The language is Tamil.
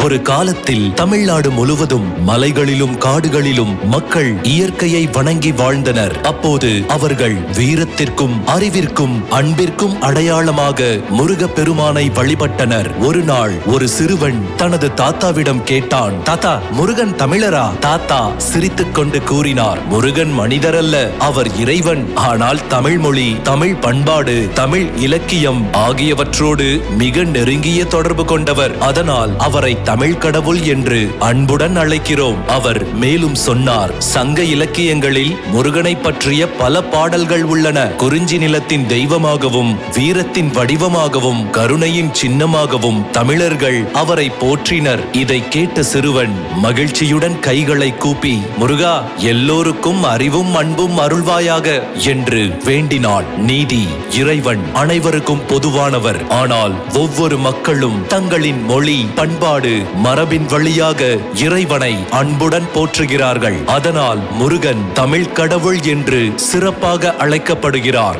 ஒரு காலத்தில் தமிழ்நாடு முழுவதும் மலைகளிலும் காடுகளிலும் மக்கள் இயற்கையை வணங்கி வாழ்ந்தனர். அப்போது அவர்கள் வீரத்திற்கும் அறிவிற்கும் அன்பிற்கும் அடையாளமாக முருகப்பெருமானை வழிபட்டனர். ஒரு நாள் ஒரு சிறுவன் தனது தாத்தாவிடம் கேட்டான், தாத்தா, முருகன் தமிழரா? தாத்தா சிரித்துக் கொண்டு கூறினார், முருகன் மனிதர் அல்ல, அவர் இறைவன். ஆனால் தமிழ் மொழி, தமிழ் பண்பாடு, தமிழ் இலக்கியம் ஆகியவற்றோடு மிக நெருங்கிய தொடர்பு கொண்டவர். அதனால் அவரை தமிழ் கடவுள் என்று அன்புடன் அழைக்கிறோம். அவர் மேலும் சொன்னார், சங்க இலக்கியங்களில் முருகனை பற்றிய பல பாடல்கள் உள்ளன. குறிஞ்சி நிலத்தின் தெய்வமாகவும் வீரத்தின் வடிவமாகவும் கருணையின் சின்னமாகவும் தமிழர்கள் அவரை போற்றினர். இதை கேட்ட சிறுவன் மகிழ்ச்சியுடன் கைகளை கூப்பி, முருகா, எல்லோருக்கும் அறிவும் அன்பும் அருள்வாயாக என்று வேண்டினான். நீதி, இறைவன் அனைவருக்கும் பொதுவானவர். ஆனால் ஒவ்வொரு மக்களும் தங்களின் மொழி, பண்பாடு, மரபின் வழியாக இறைவனை அன்புடன் போற்றுகிறார்கள். அதனால் முருகன் தமிழ் கடவுள் என்று சிறப்பாக அழைக்கப்படுகிறார்.